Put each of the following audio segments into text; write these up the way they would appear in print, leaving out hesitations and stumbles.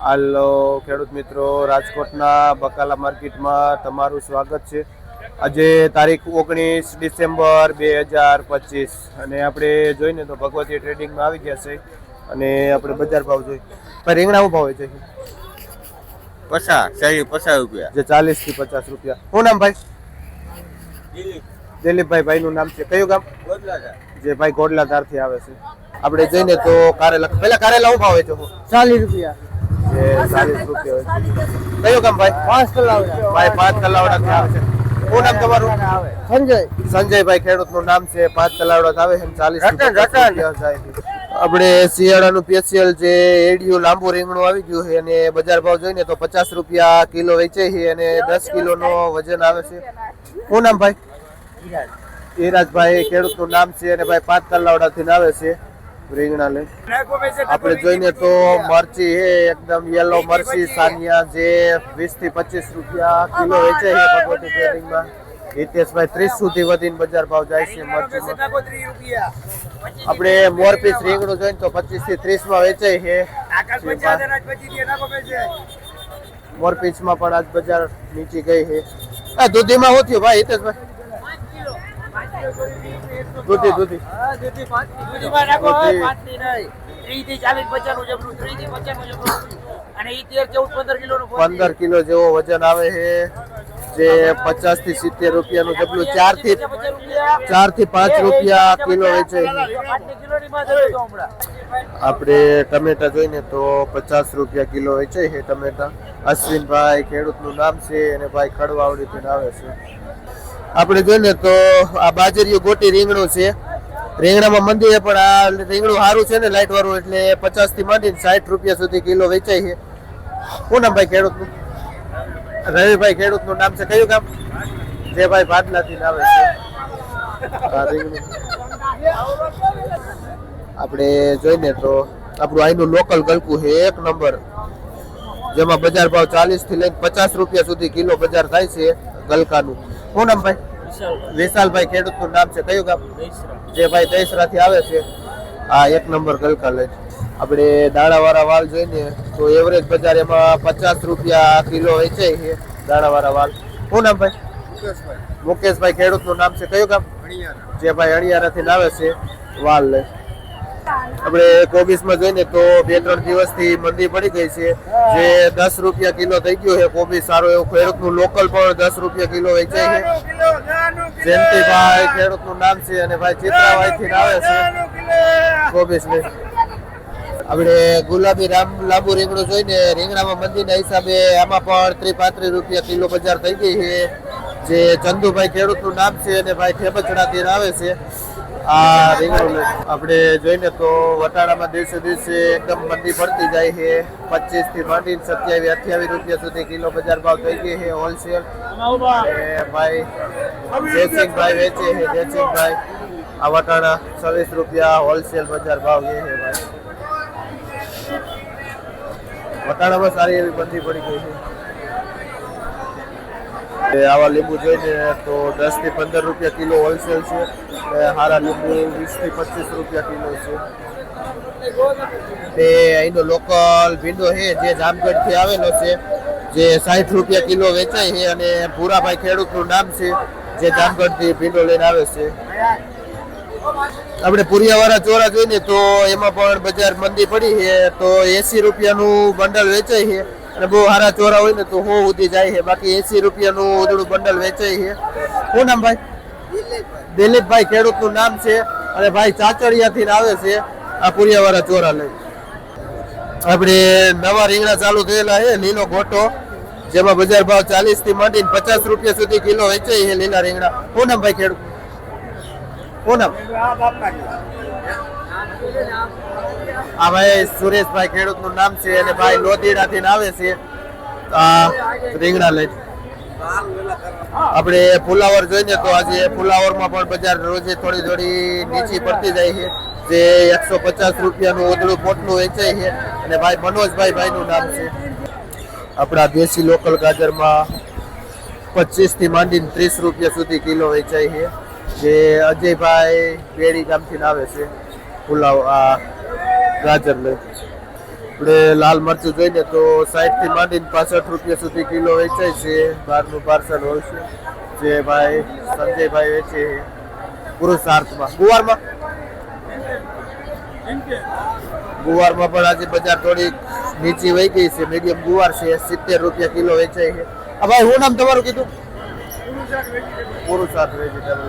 હાલો ખેડૂત મિત્રો, રાજકોટના બકાલા માર્કેટમાં તમારું સ્વાગત છે. આજે તારીખ 19 ડિસેમ્બર 2025 અને આપણે જોઈને તો ભગવતી ટ્રેડિંગમાં આવી ગયા છે અને આપણે બજાર ભાવ જોઈ. પણ રીંગણા ભાવ હોય છે 50 રૂપિયા જે 40 થી 50 રૂપિયા. શું નામ ભાઈ? દિલીપભાઈ. ભાઈનું નામ છે કયું ગામ? જે ભાઈ ગોડલાધાર થી આવે છે. આપણે જઈને તો કારેલા, પેલા કારેલા શું ભાવ હોય છે? 40 રૂપિયા. જે 40 રૂપિયા હોય છે. કયું ગામ ભાઈ? 5 કલાવડા. ભાઈ 5 કલાવડા થી આવે છે. શું નામ તમારું? સંજય. સંજયભાઈ ખેડૂતનું નામ છે. 5 કલાવડા આવે છે 40 રૂપિયા જાય છે. આપણે શિયાળાનું સ્પેશિયલ જે એડિયું લાંબુ રીંગણું આવી ગયું છે અને બજાર ભાવ જોઈને તો 50 રૂપિયા કિલો વેચે છે અને 10 કિલોનો વજન આવે છે. શું નામ ભાઈ? ઈરાજભાઈ ખેડૂતનું નામ છે અને ભાઈ 5 કલાવડાથી આવે છે રીંગણા લઈ. આપણે જોઈને તો મરચી છે એકદમ યલો મરચી સાનિયા જે 20 થી 25 રૂપિયા કિલો વેચે છે ભગવતી ટ્રેડિંગમાં. હિતેશભાઈ 30 સુધી વધીને બજાર ભાવ જાય છે મરચીમાં. આપણે મોરપીસ રીંગણું જોઈને તો 25 થી 30 માં વેચાય છે. મોરપીસમાં પણ આજ બજાર નીચી ગઈ છે. આ દૂધીમાં શું થયું ભાઈ હિતેશભાઈ? દૂધી 15 કિલો જેવો વજન આવે છે જે 50 થી 70 રૂપિયાનું જબલું 4 થી 5 રૂપિયા કિલો વેચે છે. આપણે ટમેટા જોઈને તો 50 રૂપિયા કિલો વેચે છે ટમેટા. અશ્વિનભાઈ ખેડૂતનું નામ છે અને ભાઈ ખડવાવડીથી આવે છે. આપણે જોઈને તો આ બાજરીયું ગોટી રીંગણું છે. રીંગણામાં મંદી છે પણ આ રીંગણું સારું છે ને લાઈટ વાળું એટલે 50 થી માંડીને 60 રૂપિયા સુધી કિલો વેચાય છે. શું નામ ભાઈ ખેડૂતનું? રવિભાઈ ખેડૂતનું નામ છે. કયું ગામ? જે ભાઈ ભાદલાથી આવે છે. આપણે જોઈને તો આપણું અહીંનું લોકલ ગલકું છે એક નંબર, જેમાં બજાર ભાવ 40 થી લઈને 50 રૂપિયા સુધી કિલો બજાર થાય છે ગલકાનું. શું નામ ભાઈ? વિશાલભાઈ ખેડૂતનું નામ છે. કયું ગામ? જે ભાઈ દહીસરા થી આવે છે. આ એક નંબર ગલકા લઈ. આપણે દાણાવાળા વાલ જોઈને તો એવરેજ બજાર એમાં 50 રૂપિયા કિલો વેચાય છે દાણાવાળા વાલ. શું નામ ભાઈ? મુકેશભાઈ ખેડૂતનું નામ છે. કયું ગામ? જે ભાઈ અણિયારાથી આવે છે વાલ લઈ. આપણે કોબીસમાં જોઈને તો 2-3 દિવસથી મંદી પડી ગઈ છે જે 10 રૂપિયા કિલો થઈ ગયો છે કોબીસ. સારું એવું ખેડૂતનું લોકલ પણ 10 રૂપિયા કિલો વેચાય છે. જયંતિભાઈ ખેડૂતનું નામ છે અને ભાઈ ચિત્રાભાઈથી આવે છે કોબીસ લઈ. આપણે ગુલાબી લાંબુ રીંગણું જોઈને રીંગણામાં મંદીના હિસાબે આમાં પણ 30-35 રૂપિયા કિલો બજાર થઈ ગઈ છે જે ચંદુભાઈ ખેડૂતનું નામ છે અને ભાઈ ઠેબચડાથી આવે છે. આ રીંગણું આપણે જોઈને તો વટાણામાં દિવસે એકદમ મંદી પડતી જાય છે. 25 થી માંડીને 27-28 રૂપિયા સુધી કિલો બજાર ભાવ થઈ ગઈ છે હોલસેલ. ભાઈ જયસિંહભાઈ વેચે છે. જયસિંહભાઈ આ વટાણા 26 રૂપિયા હોલસેલ બજાર ભાવ છે ભાઈ. વટાણામાં સારી એવી મંદી પડી ગઈ છે. આવા લીંબુ જોઈને તો 10 થી 15 રૂપિયા કિલો હોલસેલ છે. હારા લીંબુ 20 થી 25 રૂપિયા કિલો છે. તે અહીંનો લોકલ ભીંડો છે જે જામગઢ થી આવેલો છે જે 60 રૂપિયા કિલો વેચાય છે અને ભૂરાભાઈ ખેડૂતનું નામ છે જે જામગઢ થી ભીંડો લઈને આવે છે. આપણે પુરિયાવાળા ચોરા જોઈને તો એમાં પણ બજાર મંદી પડી છે તો 80 રૂપિયાનું બંડલ વેચાય છે અને બહુ સારા ચોરા હોય ને તો 100 સુધી જાય છે. બાકી 80 રૂપિયાનું ઉધડું બંડલ વેચાય છે. શું નામ ભાઈ? દિલીપભાઈ ખેડૂતનું નામ છે અને ભાઈ ચાચડિયાથી આવે છે આ પુરિયાવાળા ચોરા લઈ. આપણે નવા રીંગણા ચાલુ થયેલા છે લીલો ગોટો જેમાં બજાર ભાવ 40 થી માંડીને 50 રૂપિયા સુધી કિલો વેચાય છે લીલા રીંગણા. શું નામ ભાઈ ખેડૂત? શું નામ? આ ભાઈ સુરેશભાઈ ખેડૂતનું નામ છે અને ભાઈ લોધીડાથી આવે છે આ રીંગણા લઈ. આપણે ફુલાવર જોઈને તો આજે ફુલાવરમાં પણ બજાર રોજે થોડી નીચી પડતી જાય છે જે 150 રૂપિયાનું ઓદળું પોટલું વેચાય છે અને ભાઈ મનોજભાઈ ભાઈનું નામ છે. આપણા દેશી લોકલ ગાજરમાં 25 થી માંડીને 30 રૂપિયા સુધી કિલો વેચાય છે જે અજયભાઈ બેડી ગામથી આવે છે ફુલાવ આ ગાજર લઈ. આપણે લાલ મરચું જોઈએ તો 60 થી માંડીને 65 રૂપિયા સુધી કિલો વેચાય છે. બહારનું પાર્સલ હોય છે જે ભાઈ સંજયભાઈ વેચે છે પુરુષાર્થમાં. ગુવારમાં પણ આજે બજાર થોડીક નીચી વહી ગઈ છે. મીડિયમ ગુવાર છે 70 રૂપિયા કિલો વેચાય છે. ભાઈ શું નામ તમારું કીધું? પુરુષાર્થ વેજીટેબલ.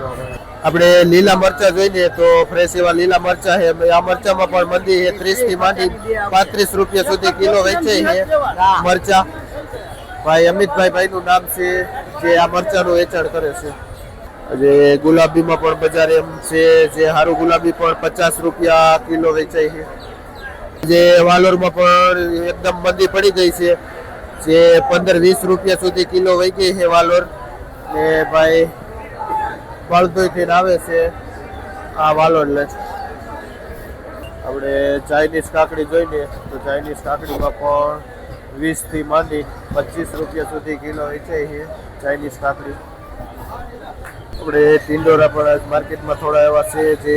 આપણે લીલા મરચા જોઈએ તો ફ્રેશ એવા લીલા મરચા છે. આ મરચામાં પણ મંદી છે. 30 થી માંડી 35 રૂપિયા સુધી કિલો વેચાય છે મરચા. ભાઈ અમિતભાઈ નું નામ છે જે આ મરચાનું વેચાણ કરે છે. જે ગુલાબીમાં પણ બજાર એમ છે જે હારું ગુલાબી પણ 50 રૂપિયા કિલો વેચાય છે. જે વાલોરમાં પણ એકદમ મંદી પડી ગઈ છે જે 15-20 રૂપિયા સુધી કિલો વહી ગઈ છે વાલોર. ને ભાઈ બળદોઈથી આવે છે આ વાલોર લે. આપણે ચાઇનીઝ કાકડી જોઈને તો ચાઇનીઝ કાકડીમાં પણ 20 થી માંડી 25 રૂપિયા સુધી કિલો વેચાય છે ચાઇનીઝ કાકડી. આપણે ટિંડોરા પણ માર્કેટમાં થોડા એવા છે જે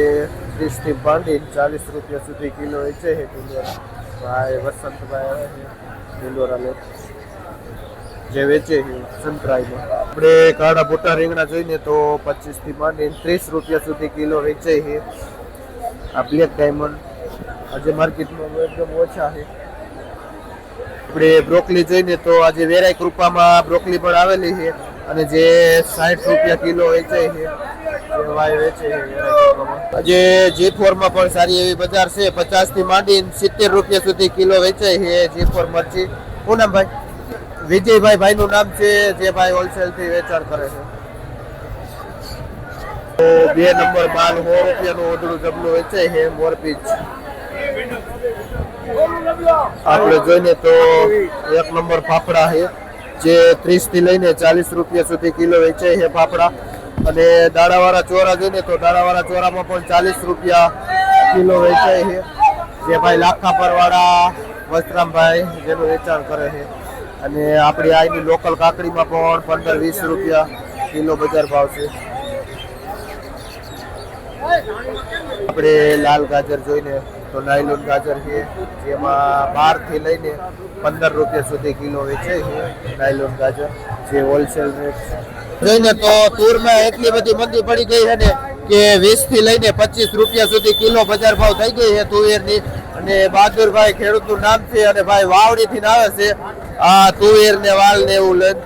30 થી માંડી 40 રૂપિયા સુધી કિલો વેચાય છે ટિંડોરા. ભાઈ વસંતભાઈ આવે છે ટિંડોરા લે જે વેચે છે સંતરાઈમાં. આપણે કાળા મોટા રીંગણા જોઈએ તો 25 થી માંડી 30 રૂપિયા સુધી કિલો વેચાય છે. આ બ્લેક ડાયમંડ આજે માર્કેટમાં એકદમ ઓછા છે. આપણે બ્રોકલી જોઈએ તો આજે વેરાઈ કૃપામાં બ્રોકલી પણ આવેલી છે અને જે 60 રૂપિયા કિલો વેચાય છે જે વાય વેચે છે. આજે G4 માં પણ સારી એવી બજાર છે. 50 થી માંડી 70 રૂપિયા સુધી કિલો વેચાય છે G4 મરચી. શું નામ ભાઈ? વિજયભાઈ નું નામ છે જે ભાઈ હોલસેલ થી વેચાણ કરે છે. તો 2 નંબર માલ 100 રૂપિયાનું ઓદળું જબલું વેચાય છે મોરપીચ. આપણે જોઈએ તો 1 નંબર ફાફડા છે જે 30 થી લઈને 40 રૂપિયા સુધી કિલો વેચાય છે ફાફડા. અને દાણાવાળા ચોરા જોઈએ તો દાણાવાળા ચોરામાં પણ 40 રૂપિયા કિલો વેચાય છે જે ભાઈ લાખાપર વાળા વસ્ત્રામભાઈ જેનું વેચાણ કરે છે. અને આપણી આઈની લોકલ કાકડીમાં પણ 15-20 રૂપિયા કિલો બજાર ભાવ છે. આપણે લાલ ગાજર જોઈને તો નાયલોન ગાજર છે જેમાં 12 થી લઈને 15 રૂપિયા સુધી કિલો વેચાય છે નાયલોન ગાજર જે હોલસેલ રેટ. જોઈને તો તુરમાં એટલી બધી મંદી પડી ગઈ છે ને કે 20 થી લઈને 25 રૂપિયા સુધી કિલો બજાર ભાવ થઈ ગઈ છે તુવેરની. અને બહાદુરભાઈ ખેડૂતનું નામ છે અને ભાઈ વાવડીથી આવે છે આ તુવેર ને વાલ ને એવું લઈને.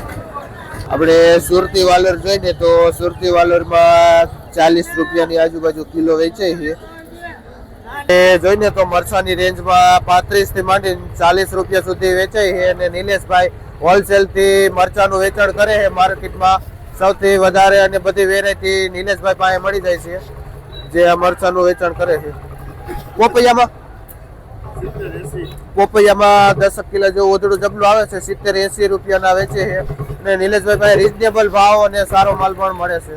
આપણે સુરતી વાલર જોઈએ તો સુરતી વાલરમાં 40 રૂપિયાની આજુબાજુ કિલો વેચાય છે. જોઈને તો મરચાની રેન્જમાં 35 થી માંડી 40 રૂપિયા સુધી વેચાય છે. અને નિલેશભાઈ હોલસેલ થી મરચાનું વેચાણ કરે છે માર્કેટમાં સૌથી વધારે અને બધી વેરાયટી નિલેશભાઈ પાસે મળી જાય છે જે આ મરચાનું વેચાણ કરે છે. પોપૈયામાં 10 કિલો જેવું ઓદળું જબલું આવે છે 70-80 રૂપિયાના વેચે છે. અને નિલેશભાઈ પાસે રીઝનેબલ ભાવ અને સારો માલ પણ મળે છે.